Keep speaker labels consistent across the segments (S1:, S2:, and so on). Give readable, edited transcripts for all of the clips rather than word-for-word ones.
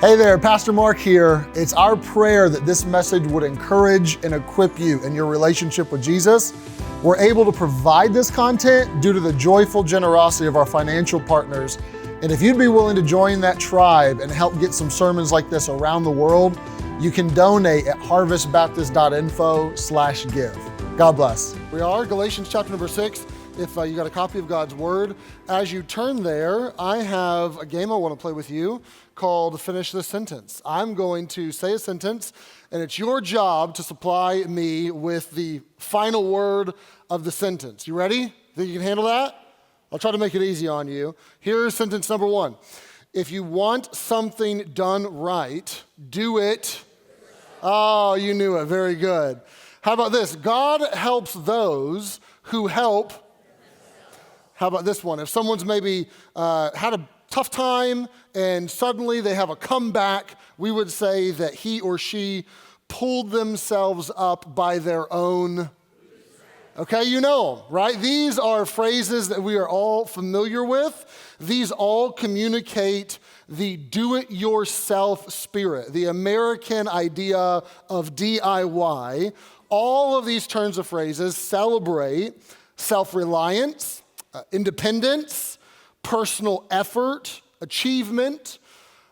S1: Hey there, Pastor Mark here. It's our prayer that this message would encourage and equip you in your relationship with Jesus. We're able to provide this content due to the joyful generosity of our financial partners. And if you'd be willing to join that tribe and help get some sermons like this around the world, you can donate at harvestbaptist.info/give. God bless. We are Galatians chapter number 6. If you got a copy of God's Word, as you turn there, I have a game I want to play with you called Finish This Sentence. I'm going to say a sentence, and it's your job to supply me with the final word of the sentence. You ready? Think you can handle that? I'll try to make it easy on you. Here's sentence number 1. If you want something done right, do it. Oh, you knew it. Very good. How about this? God helps those who help. How about this one? If someone's maybe had a tough time and suddenly they have a comeback, we would say that he or she pulled themselves up by their own. Okay, you know them, right? These are phrases that we are all familiar with. These all communicate the do-it-yourself spirit, the American idea of DIY. All of these turns of phrases celebrate self-reliance, independence, personal effort, achievement,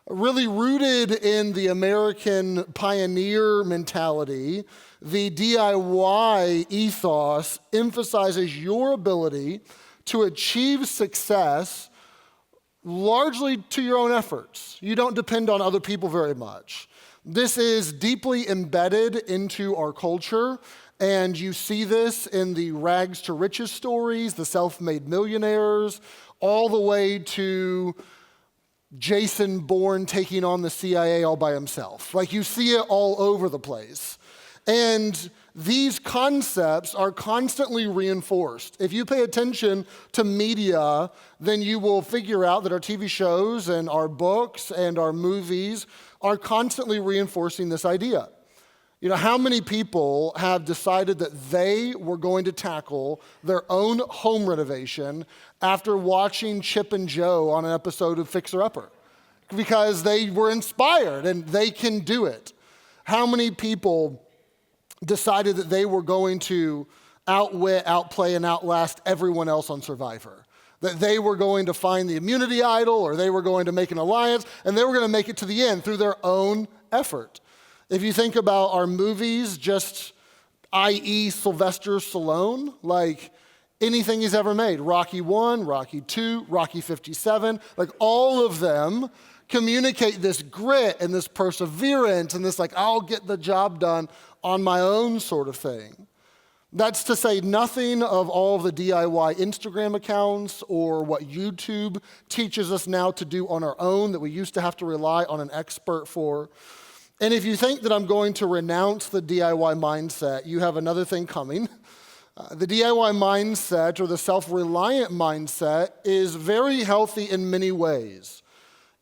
S1: really rooted in the American pioneer mentality. The DIY ethos emphasizes your ability to achieve success largely to your own efforts. You don't depend on other people very much. This is deeply embedded into our culture. And you see this in the rags to riches stories, the self-made millionaires, all the way to Jason Bourne taking on the CIA all by himself. Like you see it all over the place. And these concepts are constantly reinforced. If you pay attention to media, then you will figure out that our TV shows and our books and our movies are constantly reinforcing this idea. You know, how many people have decided that they were going to tackle their own home renovation after watching Chip and Jo on an episode of Fixer Upper? Because they were inspired and they can do it. How many people decided that they were going to outwit, outplay, and outlast everyone else on Survivor? That they were going to find the immunity idol, or they were going to make an alliance, and they were going to make it to the end through their own effort. If you think about our movies, just i.e. Sylvester Stallone, like anything he's ever made, Rocky 1, Rocky 2, Rocky 57, like all of them communicate this grit and this perseverance and this like, I'll get the job done on my own sort of thing. That's to say nothing of all of the DIY Instagram accounts or what YouTube teaches us now to do on our own that we used to have to rely on an expert for. And if you think that I'm going to renounce the DIY mindset, you have another thing coming. The DIY mindset, or the self-reliant mindset, is very healthy in many ways.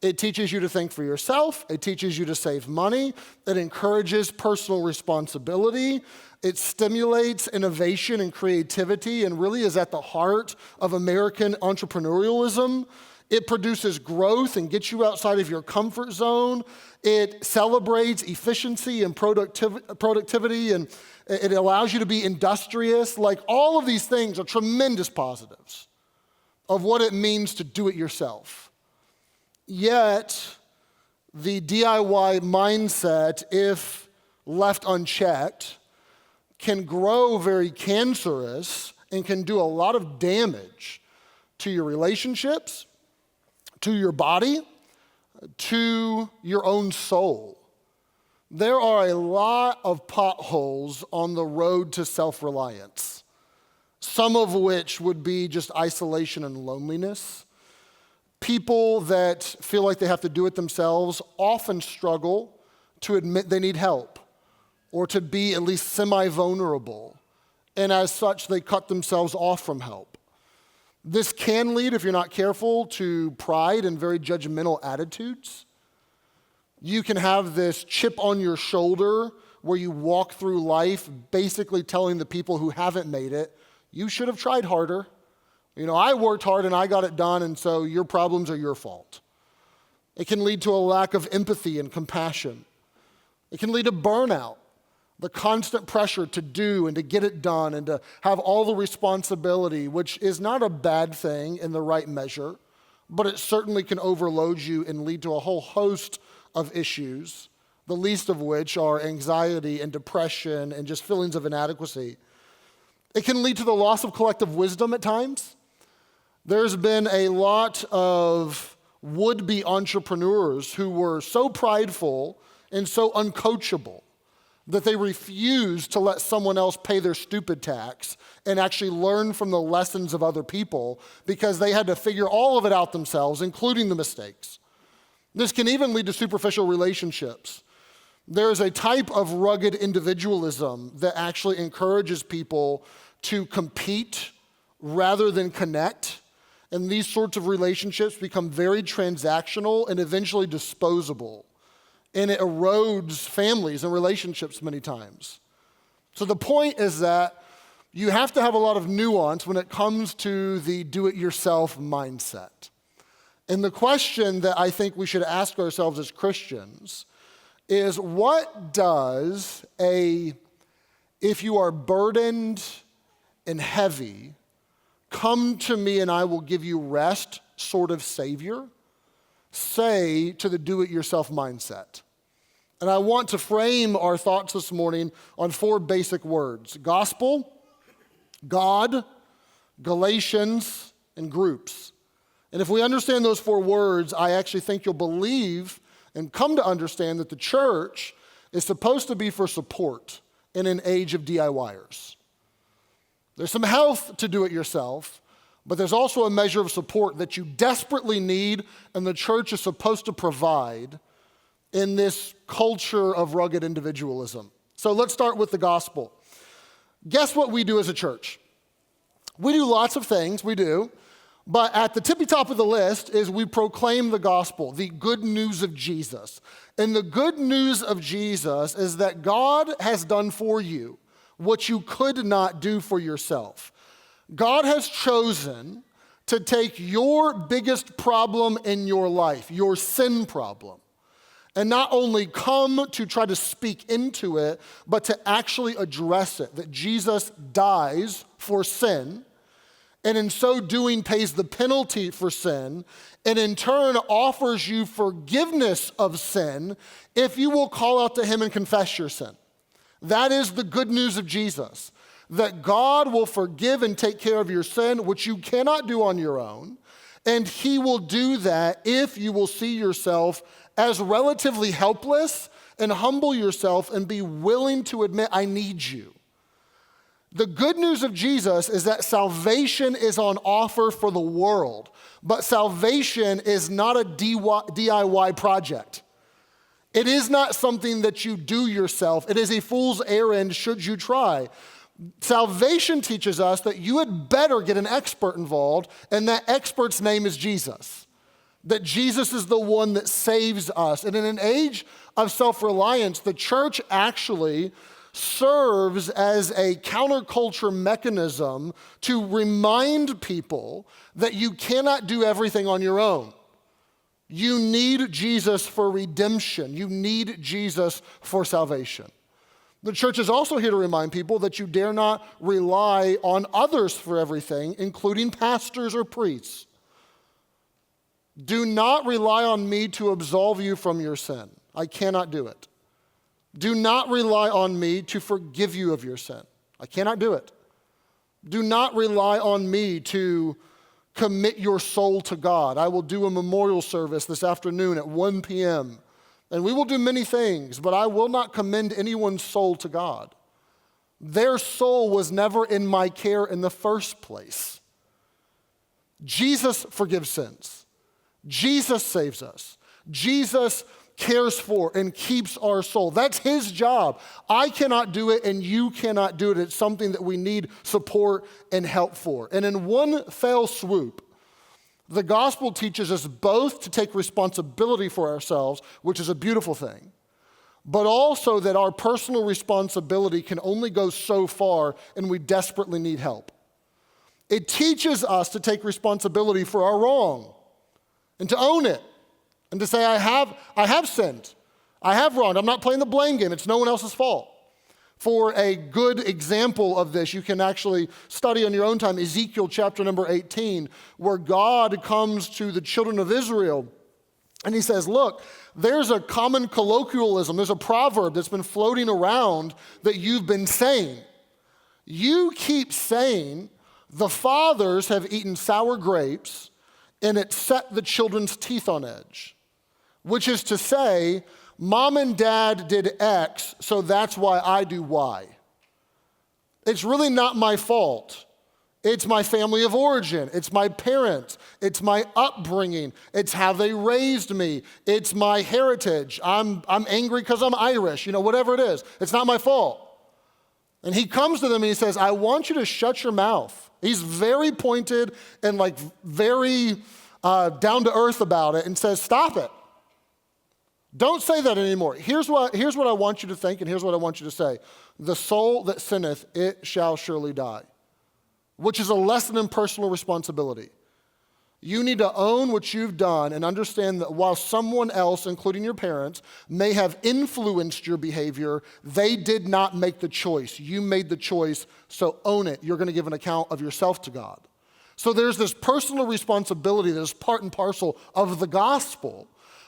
S1: It teaches you to think for yourself. It teaches you to save money. It encourages personal responsibility. It stimulates innovation and creativity and really is at the heart of American entrepreneurialism. It produces growth and gets you outside of your comfort zone. It celebrates efficiency and productivity, and it allows you to be industrious. Like all of these things are tremendous positives of what it means to do it yourself. Yet, the DIY mindset, if left unchecked, can grow very cancerous and can do a lot of damage to your relationships, to your body, to your own soul. There are a lot of potholes on the road to self-reliance, some of which would be just isolation and loneliness. People that feel like they have to do it themselves often struggle to admit they need help or to be at least semi-vulnerable, and as such, they cut themselves off from help. This can lead, if you're not careful, to pride and very judgmental attitudes. You can have this chip on your shoulder where you walk through life basically telling the people who haven't made it, you should have tried harder. You know, I worked hard and I got it done, and so your problems are your fault. It can lead to a lack of empathy and compassion. It can lead to burnout, the constant pressure to do and to get it done and to have all the responsibility, which is not a bad thing in the right measure, but it certainly can overload you and lead to a whole host of issues, the least of which are anxiety and depression and just feelings of inadequacy. It can lead to the loss of collective wisdom at times. There's been a lot of would-be entrepreneurs who were so prideful and so uncoachable that they refused to let someone else pay their stupid tax and actually learn from the lessons of other people because they had to figure all of it out themselves, including the mistakes. This can even lead to superficial relationships. There is a type of rugged individualism that actually encourages people to compete rather than connect. And these sorts of relationships become very transactional and eventually disposable. And it erodes families and relationships many times. So the point is that you have to have a lot of nuance when it comes to the do-it-yourself mindset. And the question that I think we should ask ourselves as Christians is, what does if you are burdened and heavy, come to me and I will give you rest sort of Savior say to the do-it-yourself mindset? And I want to frame our thoughts this morning on 4 basic words: gospel, God, Galatians, and groups. And if we understand those 4 words, I actually think you'll believe and come to understand that the church is supposed to be for support in an age of DIYers. There's some health to do it yourself, but there's also a measure of support that you desperately need, and the church is supposed to provide in this culture of rugged individualism. So let's start with the gospel. Guess what we do as a church? We do lots of things, we do, but at the tippy top of the list is we proclaim the gospel, the good news of Jesus. And the good news of Jesus is that God has done for you what you could not do for yourself. God has chosen to take your biggest problem in your life, your sin problem, and not only come to try to speak into it, but to actually address it, that Jesus dies for sin, and in so doing pays the penalty for sin, and in turn offers you forgiveness of sin if you will call out to him and confess your sin. That is the good news of Jesus, that God will forgive and take care of your sin, which you cannot do on your own, and he will do that if you will see yourself as relatively helpless and humble yourself and be willing to admit, I need you. The good news of Jesus is that salvation is on offer for the world, but salvation is not a DIY project. It is not something that you do yourself. It is a fool's errand should you try. Salvation teaches us that you had better get an expert involved, and that expert's name is Jesus. That Jesus is the one that saves us. And in an age of self-reliance, the church actually serves as a counterculture mechanism to remind people that you cannot do everything on your own. You need Jesus for redemption. You need Jesus for salvation. The church is also here to remind people that you dare not rely on others for everything, including pastors or priests. Do not rely on me to absolve you from your sin. I cannot do it. Do not rely on me to forgive you of your sin. I cannot do it. Do not rely on me to commit your soul to God. I will do a memorial service this afternoon at 1 p.m., and we will do many things, but I will not commend anyone's soul to God. Their soul was never in my care in the first place. Jesus forgives sins. Jesus saves us. Jesus cares for and keeps our soul. That's his job. I cannot do it and you cannot do it. It's something that we need support and help for. And in one fell swoop, the gospel teaches us both to take responsibility for ourselves, which is a beautiful thing, but also that our personal responsibility can only go so far and we desperately need help. It teaches us to take responsibility for our wrong and to own it and to say, I have sinned. I have wronged. I'm not playing the blame game. It's no one else's fault. For a good example of this, you can actually study on your own time Ezekiel chapter number 18, where God comes to the children of Israel and he says, look, there's a common colloquialism, there's a proverb that's been floating around that you've been saying. You keep saying the fathers have eaten sour grapes and it set the children's teeth on edge, which is to say, Mom and Dad did X, so that's why I do Y. It's really not my fault. It's my family of origin. It's my parents. It's my upbringing. It's how they raised me. It's my heritage. I'm angry because I'm Irish, whatever it is. It's not my fault. And he comes to them and he says, I want you to shut your mouth. He's very pointed and very down to earth about it and says, stop it. Don't say that anymore. Here's what I want you to think, and here's what I want you to say. The soul that sinneth, it shall surely die, which is a lesson in personal responsibility. You need to own what you've done and understand that while someone else, including your parents, may have influenced your behavior, they did not make the choice. You made the choice, so own it. You're going to give an account of yourself to God. So there's this personal responsibility that is part and parcel of the gospel.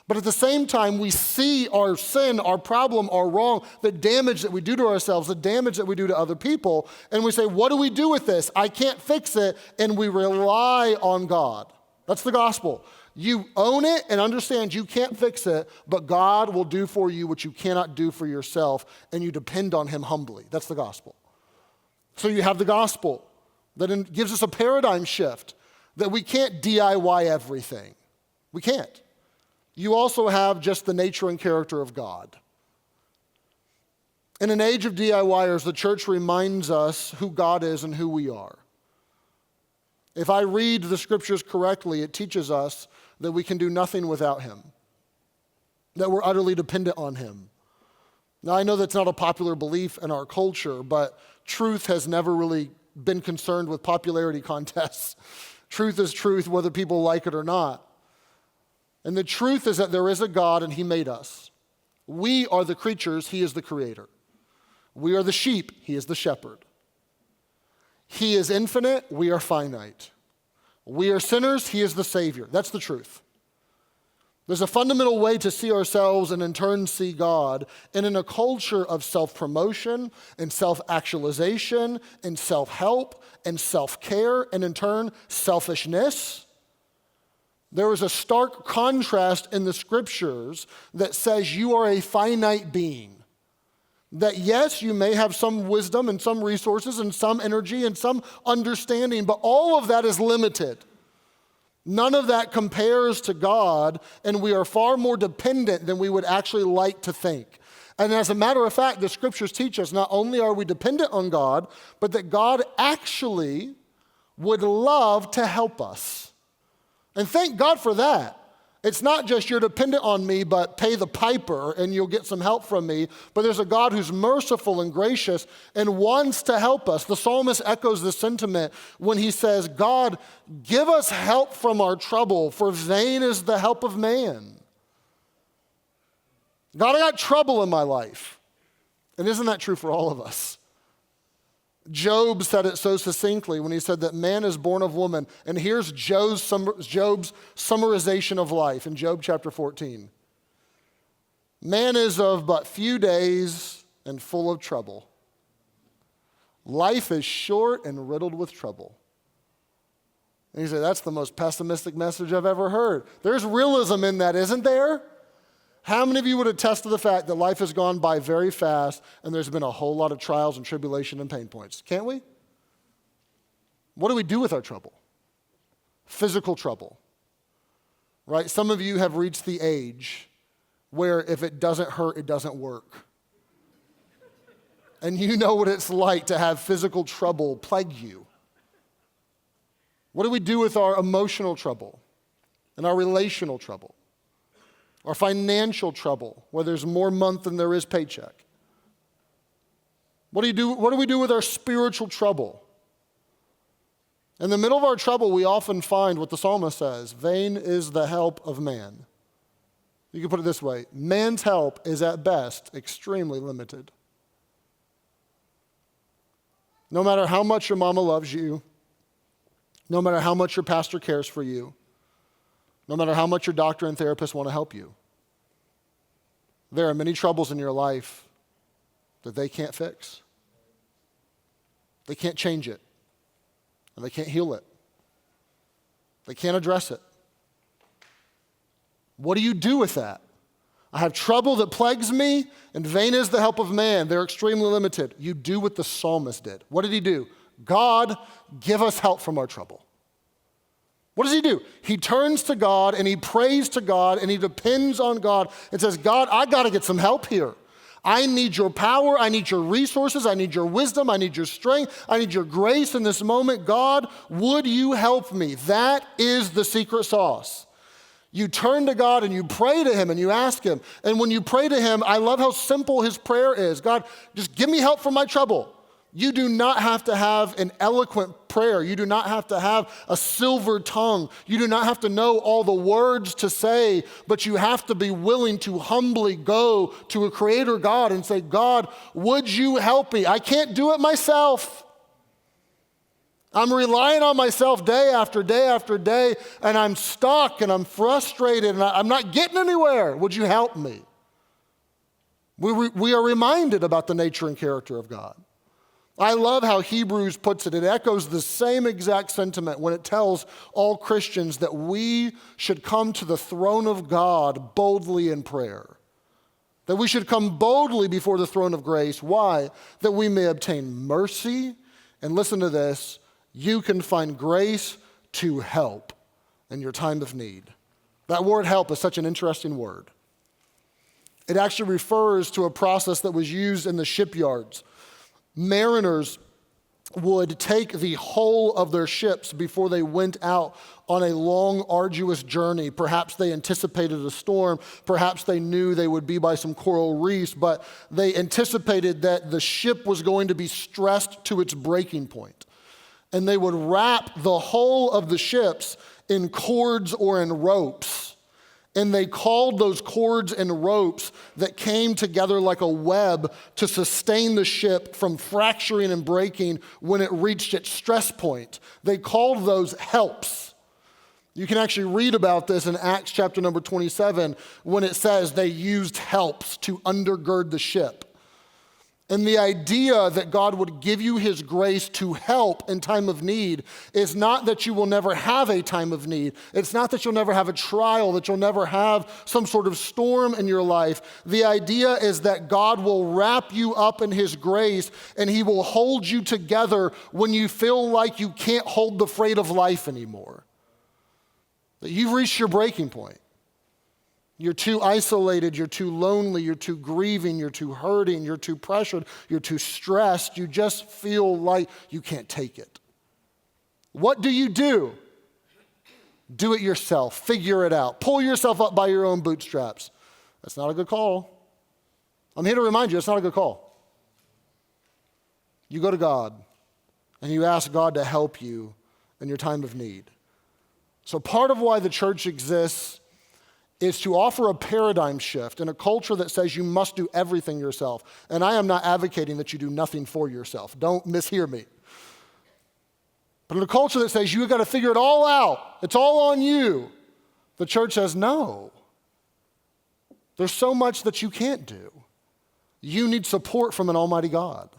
S1: But at the same time, we see our sin, our problem, our wrong, the damage that we do to ourselves, the damage that we do to other people, and we say, what do we do with this? I can't fix it, and we rely on God. That's the gospel. You own it and understand you can't fix it, but God will do for you what you cannot do for yourself, and you depend on him humbly. That's the gospel. So you have the gospel that gives us a paradigm shift, that we can't DIY everything. We can't. You also have just the nature and character of God. In an age of DIYers, the church reminds us who God is and who we are. If I read the scriptures correctly, it teaches us that we can do nothing without him, that we're utterly dependent on him. Now, I know that's not a popular belief in our culture, but truth has never really been concerned with popularity contests. Truth is truth, whether people like it or not. And the truth is that there is a God and he made us. We are the creatures, he is the creator. We are the sheep, he is the shepherd. He is infinite, we are finite. We are sinners, he is the Savior. That's the truth. There's a fundamental way to see ourselves and in turn see God. And in a culture of self-promotion and self-actualization and self-help and self-care and in turn selfishness, there is a stark contrast in the scriptures that says you are a finite being. That yes, you may have some wisdom and some resources and some energy and some understanding, but all of that is limited. None of that compares to God, and we are far more dependent than we would actually like to think. And as a matter of fact, the scriptures teach us not only are we dependent on God, but that God actually would love to help us. And thank God for that. It's not just you're dependent on me, but pay the piper and you'll get some help from me. But there's a God who's merciful and gracious and wants to help us. The psalmist echoes this sentiment when he says, God, give us help from our trouble, for vain is the help of man. God, I got trouble in my life. And isn't that true for all of us? Job said it so succinctly when he said that man is born of woman. And here's Job's summarization of life in Job chapter 14. Man is of but few days and full of trouble. Life is short and riddled with trouble. And he said, that's the most pessimistic message I've ever heard. There's realism in that, isn't there? How many of you would attest to the fact that life has gone by very fast and there's been a whole lot of trials and tribulation and pain points? Can't we? What do we do with our trouble? Physical trouble, right? Some of you have reached the age where if it doesn't hurt, it doesn't work. And you know what it's like to have physical trouble plague you. What do we do with our emotional trouble and our relational trouble? Our financial trouble, where there's more month than there is paycheck. What do we do with our spiritual trouble? In the middle of our trouble, we often find what the psalmist says, vain is the help of man. You can put it this way. Man's help is at best extremely limited. No matter how much your mama loves you, no matter how much your pastor cares for you, no matter how much your doctor and therapist want to help you, there are many troubles in your life that they can't fix. They can't change it, and they can't heal it. They can't address it. What do you do with that? I have trouble that plagues me, and vain is the help of man. They're extremely limited. You do what the psalmist did. What did he do? God, give us help from our trouble. What does he do? He turns to God, and he prays to God, and he depends on God, and says, God, I got to get some help here. I need your power. I need your resources. I need your wisdom. I need your strength. I need your grace in this moment. God, would you help me? That is the secret sauce. You turn to God and you pray to him and you ask him. And when you pray to him, I love how simple his prayer is. God, just give me help from my trouble. You do not have to have an eloquent prayer. You do not have to have a silver tongue. You do not have to know all the words to say, but you have to be willing to humbly go to a creator God and say, God, would you help me? I can't do it myself. I'm relying on myself day after day after day, and I'm stuck and I'm frustrated and I'm not getting anywhere. Would you help me? We are reminded about the nature and character of God. I love how Hebrews puts it. It echoes the same exact sentiment when it tells all Christians that we should come to the throne of God boldly in prayer. That we should come boldly before the throne of grace. Why? That we may obtain mercy. And listen to this. You can find grace to help in your time of need. That word help is such an interesting word. It actually refers to a process that was used in the shipyards. Mariners would take the hull of their ships before they went out on a long, arduous journey. Perhaps they anticipated a storm. Perhaps they knew they would be by some coral reefs, but they anticipated that the ship was going to be stressed to its breaking point. And they would wrap the whole of the ships in cords or in ropes. And they called those cords and ropes that came together like a web to sustain the ship from fracturing and breaking when it reached its stress point. They called those helps. You can actually read about this in Acts chapter number 27 when it says they used helps to undergird the ship. And the idea that God would give you his grace to help in time of need is not that you will never have a time of need. It's not that you'll never have a trial, that you'll never have some sort of storm in your life. The idea is that God will wrap you up in his grace and he will hold you together when you feel like you can't hold the freight of life anymore. That you've reached your breaking point. You're too isolated, you're too lonely, you're too grieving, you're too hurting, you're too pressured, you're too stressed, you just feel like you can't take it. What do? Do it yourself, figure it out, pull yourself up by your own bootstraps. That's not a good call. I'm here to remind you, it's not a good call. You go to God and you ask God to help you in your time of need. So part of why the church exists is to offer a paradigm shift in a culture that says you must do everything yourself. And I am not advocating that you do nothing for yourself. Don't mishear me. But in a culture that says you've got to figure it all out, it's all on you, the church says no. There's so much that you can't do. You need support from an almighty God.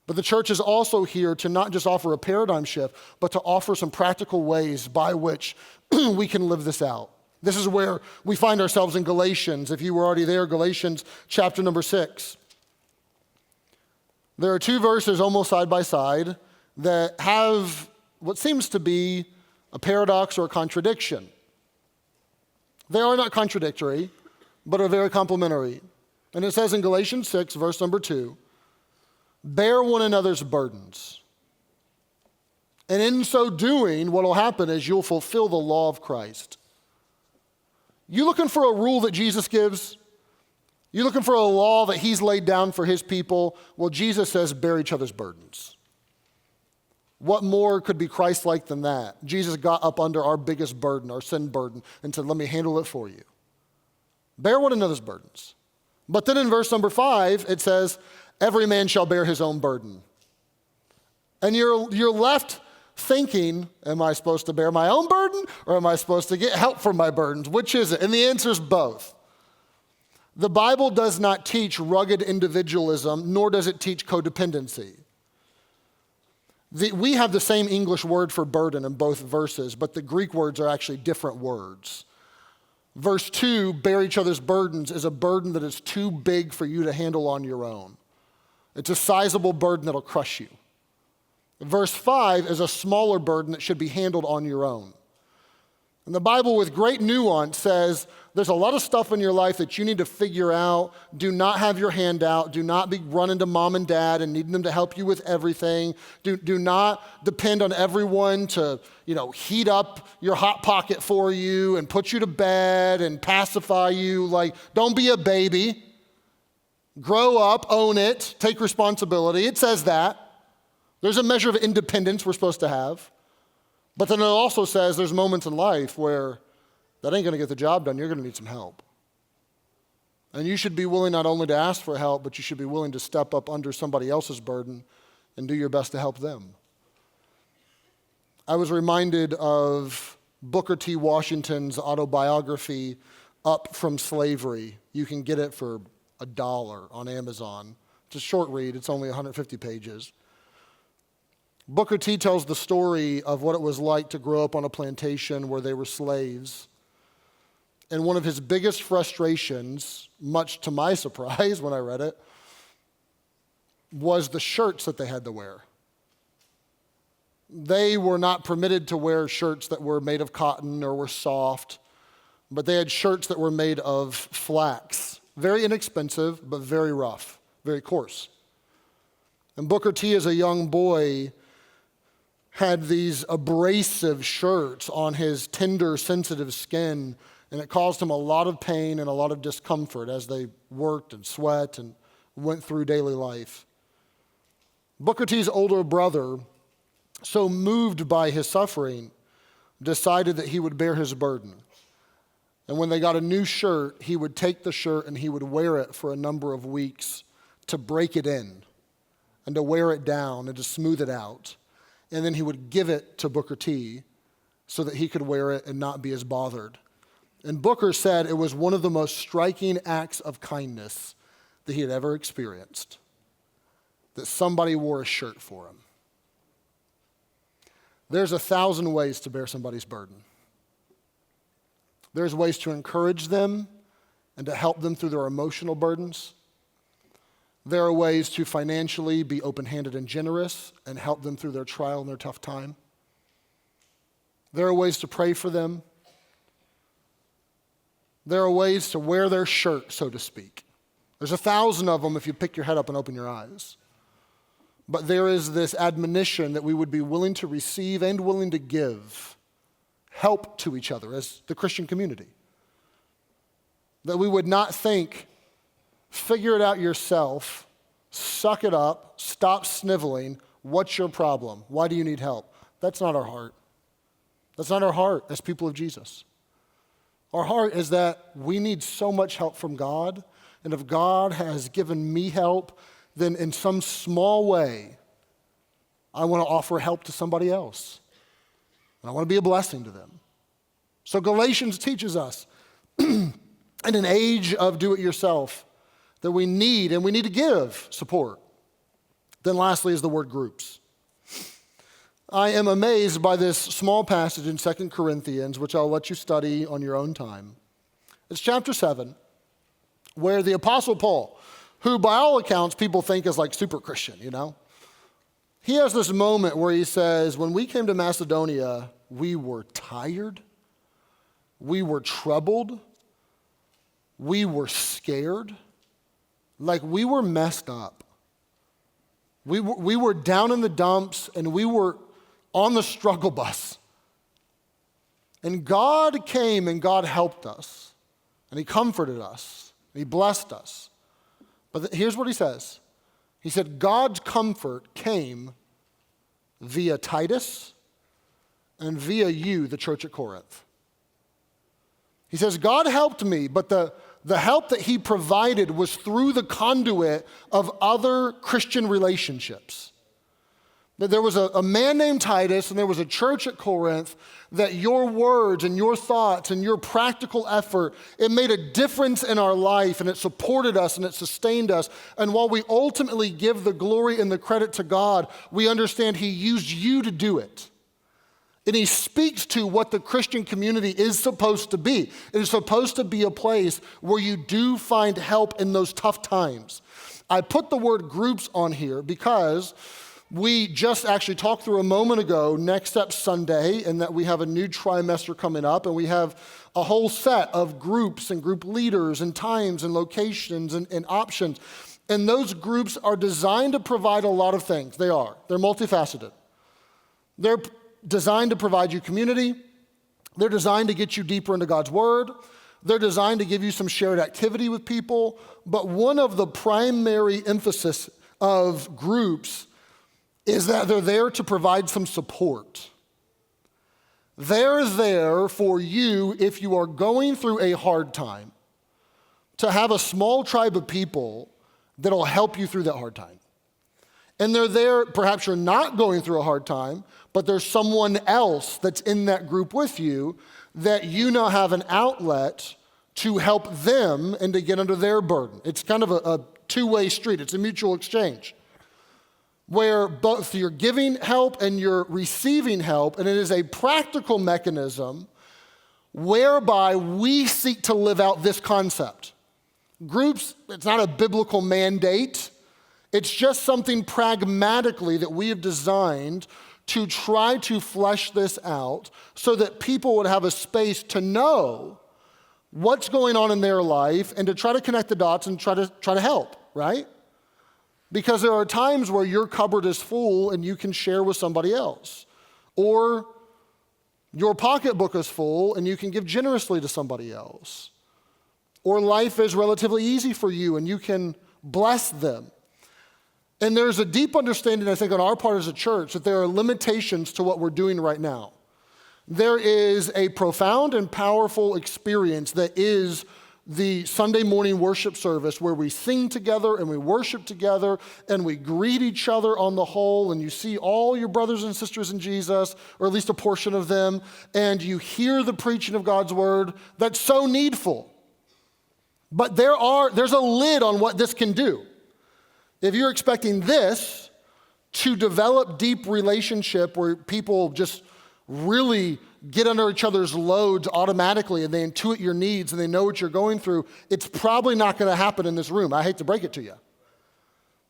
S1: But the church is also here to not just offer a paradigm shift, but to offer some practical ways by which we can live this out. This is where we find ourselves in Galatians. If you were already there, Galatians chapter number 6. There are two verses almost side by side that have what seems to be a paradox or a contradiction. They are not contradictory, but are very complementary. And it says in Galatians 6, verse number 2, bear one another's burdens. And in so doing, what will happen is you'll fulfill the law of Christ. You looking for a rule that Jesus gives? You looking for a law that he's laid down for his people? Well, Jesus says, bear each other's burdens. What more could be Christ-like than that? Jesus got up under our biggest burden, our sin burden, and said, let me handle it for you. Bear one another's burdens. But then in verse number 5, it says, every man shall bear his own burden. And you're left thinking, am I supposed to bear my own burden or am I supposed to get help from my burdens? Which is it? And the answer is both. The Bible does not teach rugged individualism, nor does it teach codependency. We have the same English word for burden in both verses, but the Greek words are actually different words. Verse 2, bear each other's burdens, is a burden that is too big for you to handle on your own. It's a sizable burden that'll crush you. Verse 5 is a smaller burden that should be handled on your own. And the Bible, with great nuance, says there's a lot of stuff in your life that you need to figure out. Do not have your hand out. Do not be running to mom and dad and needing them to help you with everything. Do not depend on everyone to, heat up your hot pocket for you and put you to bed and pacify you. Like, don't be a baby. Grow up, own it, take responsibility. It says that. There's a measure of independence we're supposed to have. But then it also says there's moments in life where that ain't going to get the job done. You're going to need some help. And you should be willing not only to ask for help, but you should be willing to step up under somebody else's burden and do your best to help them. I was reminded of Booker T. Washington's autobiography, Up from Slavery. You can get it for $1 on Amazon. It's a short read. It's only 150 pages. Booker T tells the story of what it was like to grow up on a plantation where they were slaves. And one of his biggest frustrations, much to my surprise when I read it, was the shirts that they had to wear. They were not permitted to wear shirts that were made of cotton or were soft, but they had shirts that were made of flax. Very inexpensive, but very rough, very coarse. And Booker T, as a young boy, had these abrasive shirts on his tender, sensitive skin, and it caused him a lot of pain and a lot of discomfort as they worked and sweat and went through daily life. Booker T's older brother, so moved by his suffering, decided that he would bear his burden. And when they got a new shirt, he would take the shirt and he would wear it for a number of weeks to break it in and to wear it down and to smooth it out. And then he would give it to Booker T so that he could wear it and not be as bothered. And Booker said it was one of the most striking acts of kindness that he had ever experienced, that somebody wore a shirt for him. There's 1,000 ways to bear somebody's burden. There's ways to encourage them and to help them through their emotional burdens. There are ways to financially be open-handed and generous and help them through their trial and their tough time. There are ways to pray for them. There are ways to wear their shirt, so to speak. There's 1,000 of them if you pick your head up and open your eyes. But there is this admonition that we would be willing to receive and willing to give help to each other as the Christian community. That we would not think, figure it out yourself, suck it up, stop sniveling, what's your problem? Why do you need help? That's not our heart. That's not our heart as people of Jesus. Our heart is that we need so much help from God, and if God has given me help, then in some small way, I want to offer help to somebody else. And I want to be a blessing to them. So Galatians teaches us, in an age of do-it-yourself, that we need to give support. Then lastly is the word groups. I am amazed by this small passage in 2 Corinthians, which I'll let you study on your own time. It's chapter 7, where the Apostle Paul, who by all accounts people think is like super Christian, he has this moment where he says, when we came to Macedonia, we were tired, we were troubled, we were scared, like we were messed up. We were down in the dumps and we were on the struggle bus. And God came and God helped us. And he comforted us. And he blessed us. But here's what he says. He said, God's comfort came via Titus and via you, the church at Corinth. He says, God helped me, but the The help that he provided was through the conduit of other Christian relationships. That there was a man named Titus and there was a church at Corinth that your words and your thoughts and your practical effort, it made a difference in our life and it supported us and it sustained us. And while we ultimately give the glory and the credit to God, we understand he used you to do it. And he speaks to what the Christian community is supposed to be. It is supposed to be a place where you do find help in those tough times. I put the word groups on here because we just actually talked through a moment ago, Next Step Sunday, and that we have a new trimester coming up, and we have a whole set of groups and group leaders and times and locations and options. And those groups are designed to provide a lot of things. They are. They're multifaceted. They're designed to provide you community. They're designed to get you deeper into God's word. They're designed to give you some shared activity with people. But one of the primary emphasis of groups is that they're there to provide some support. They're there for you if you are going through a hard time, to have a small tribe of people that'll help you through that hard time. And they're there, perhaps you're not going through a hard time, but there's someone else that's in that group with you that you now have an outlet to help them and to get under their burden. It's kind of a two-way street. It's a mutual exchange, where both you're giving help and you're receiving help, and it is a practical mechanism whereby we seek to live out this concept. Groups, it's not a biblical mandate. It's just something pragmatically that we have designed to try to flesh this out so that people would have a space to know what's going on in their life and to try to connect the dots and try to help, right? Because there are times where your cupboard is full and you can share with somebody else. Or your pocketbook is full and you can give generously to somebody else. Or life is relatively easy for you and you can bless them. And there's a deep understanding, I think, on our part as a church that there are limitations to what we're doing right now. There is a profound and powerful experience that is the Sunday morning worship service where we sing together and we worship together and we greet each other on the whole, and you see all your brothers and sisters in Jesus, or at least a portion of them, and you hear the preaching of God's word. That's so needful. But there's a lid on what this can do. If you're expecting this to develop deep relationship where people just really get under each other's loads automatically and they intuit your needs and they know what you're going through, it's probably not going to happen in this room. I hate to break it to you.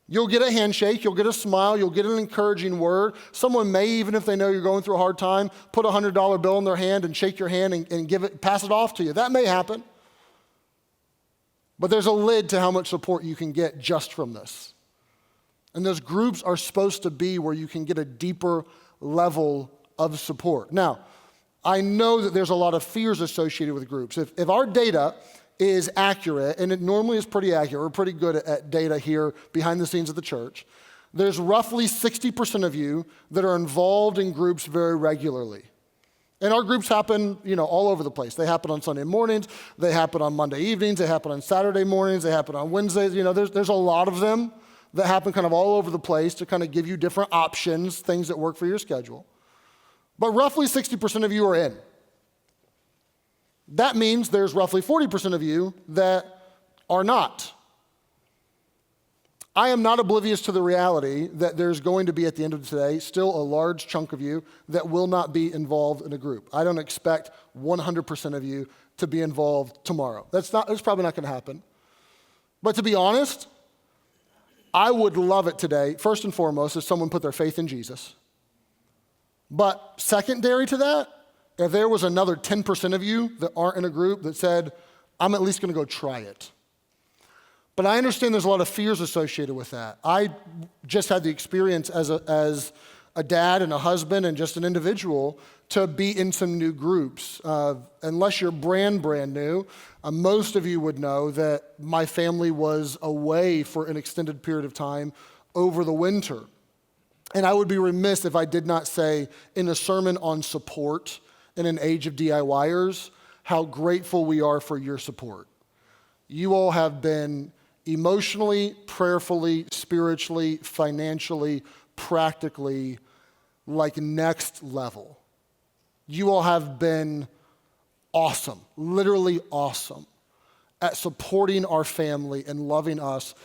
S1: You'll get a handshake, you'll get a smile, you'll get an encouraging word. Someone may, even if they know you're going through a hard time, put a $100 bill in their hand and shake your hand and pass it off to you. That may happen. But there's a lid to how much support you can get just from this. And those groups are supposed to be where you can get a deeper level of support. Now, I know that there's a lot of fears associated with groups. If our data is accurate, and it normally is pretty accurate, we're pretty good at data here behind the scenes of the church, there's roughly 60% of you that are involved in groups very regularly. And our groups happen, all over the place. They happen on Sunday mornings, they happen on Monday evenings, they happen on Saturday mornings, they happen on Wednesdays. There's a lot of them that happen kind of all over the place to kind of give you different options, things that work for your schedule. But roughly 60% of you are in. That means there's roughly 40% of you that are not. I am not oblivious to the reality that there's going to be, at the end of today, still a large chunk of you that will not be involved in a group. I don't expect 100% of you to be involved tomorrow. That's probably not going to happen. But to be honest, I would love it today, first and foremost, if someone put their faith in Jesus. But secondary to that, if there was another 10% of you that aren't in a group that said, I'm at least going to go try it. But I understand there's a lot of fears associated with that. I just had the experience as a dad and a husband and just an individual to be in some new groups. Unless you're brand new, most of you would know that my family was away for an extended period of time over the winter. And I would be remiss if I did not say in a sermon on support in an age of DIYers, how grateful we are for your support. You all have been emotionally, prayerfully, spiritually, financially, practically, like next level. You all have been awesome, literally awesome, at supporting our family and loving us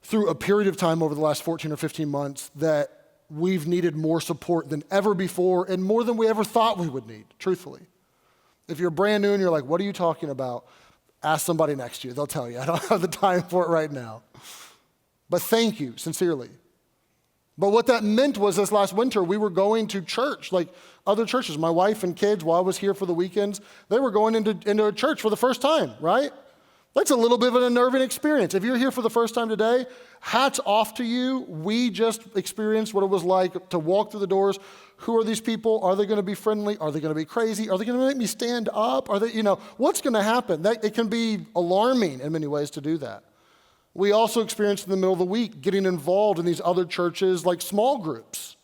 S1: through a period of time over the last 14 or 15 months that we've needed more support than ever before and more than we ever thought we would need, truthfully. If you're brand new and you're like, what are you talking about? Ask somebody next to you. They'll tell you. I don't have the time for it right now. But thank you, sincerely. But what that meant was this last winter, we were going to church, like other churches. My wife and kids, while I was here for the weekends, they were going into a church for the first time, right? That's a little bit of an unnerving experience. If you're here for the first time today, hats off to you. We just experienced what it was like to walk through the doors. Who are these people? Are they going to be friendly? Are they going to be crazy? Are they going to make me stand up? Are they, what's going to happen? It can be alarming in many ways to do that. We also experienced in the middle of the week getting involved in these other churches, like small groups.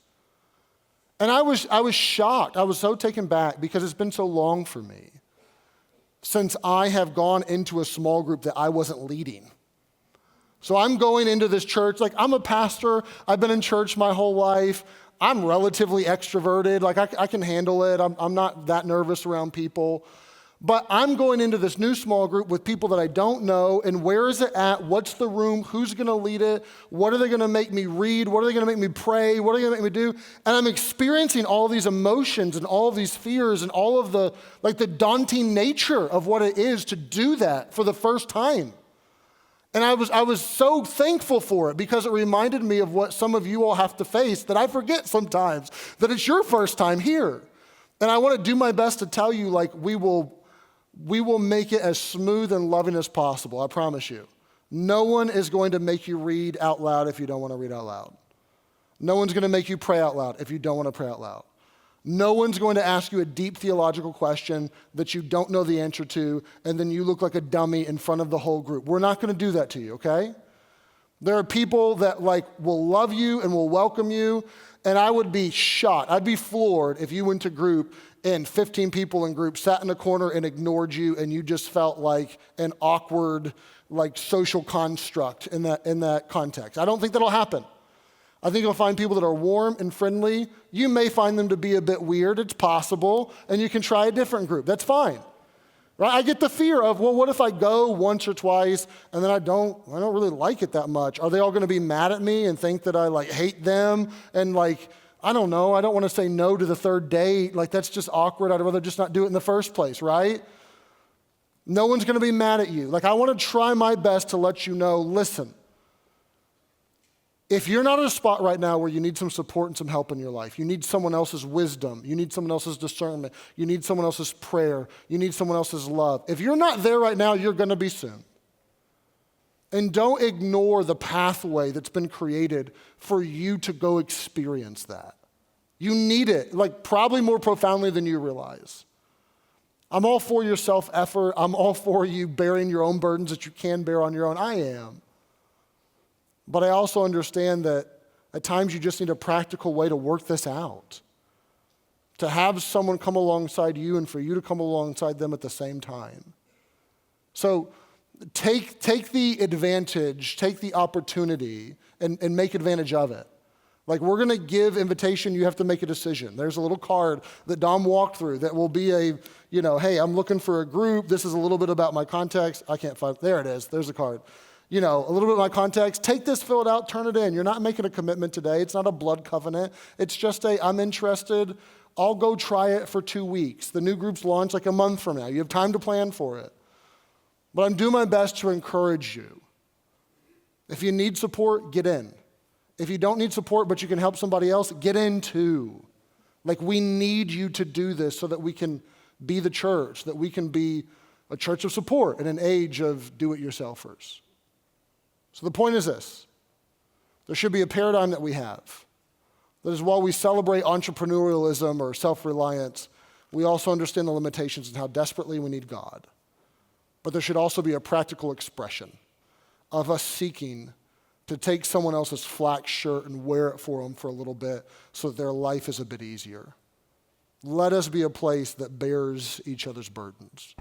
S1: And I was shocked. I was so taken back because it's been so long for me since I have gone into a small group that I wasn't leading. So I'm going into this church, like I'm a pastor, I've been in church my whole life, I'm relatively extroverted, like I can handle it, I'm not that nervous around people. But I'm going into this new small group with people that I don't know, and where is it at? What's the room? Who's going to lead it? What are they going to make me read? What are they going to make me pray? What are they going to make me do? And I'm experiencing all of these emotions and all of these fears and all of the daunting nature of what it is to do that for the first time. And I was so thankful for it because it reminded me of what some of you all have to face that I forget sometimes, that it's your first time here. And I want to do my best to tell you, we will make it as smooth and loving as possible, I promise you. No one is going to make you read out loud if you don't want to read out loud. No one's going to make you pray out loud if you don't want to pray out loud. No one's going to ask you a deep theological question that you don't know the answer to, and then you look like a dummy in front of the whole group. We're not going to do that to you, okay? There are people that will love you and will welcome you, and I would be shocked. I'd be floored if you went to group and 15 people in group sat in a corner and ignored you, and you just felt like an awkward, social construct in that context. I don't think that'll happen. I think you'll find people that are warm and friendly. You may find them to be a bit weird. It's possible, and you can try a different group. That's fine. Right? I get the fear of, what if I go once or twice and then I don't really like it that much? Are they all going to be mad at me and think that I hate them? And I don't know, I don't want to say no to the third date. That's just awkward. I'd rather just not do it in the first place, right? No one's going to be mad at you. I want to try my best to let you know, listen, if you're not at a spot right now where you need some support and some help in your life, you need someone else's wisdom, you need someone else's discernment, you need someone else's prayer, you need someone else's love. If you're not there right now, you're going to be soon. And don't ignore the pathway that's been created for you to go experience that. You need it, probably more profoundly than you realize. I'm all for your self-effort. I'm all for you bearing your own burdens that you can bear on your own. I am. But I also understand that at times you just need a practical way to work this out. To have someone come alongside you and for you to come alongside them at the same time. So take the advantage, take the opportunity, and make advantage of it. We're going to give invitation, you have to make a decision. There's a little card that Dom walked through that will be hey, I'm looking for a group. This is a little bit about my context. I can't find, there it is, there's the card. A little bit of my context. Take this, fill it out, turn it in. You're not making a commitment today. It's not a blood covenant. It's just I'm interested. I'll go try it for 2 weeks. The new groups launch a month from now. You have time to plan for it. But I'm doing my best to encourage you. If you need support, get in. If you don't need support, but you can help somebody else, get in too. We need you to do this so that we can be the church, that we can be a church of support in an age of do-it-yourselfers. So the point is this. There should be a paradigm that we have. That is, while we celebrate entrepreneurialism or self-reliance, we also understand the limitations and how desperately we need God. But there should also be a practical expression of us seeking to take someone else's flak shirt and wear it for them for a little bit so that their life is a bit easier. Let us be a place that bears each other's burdens.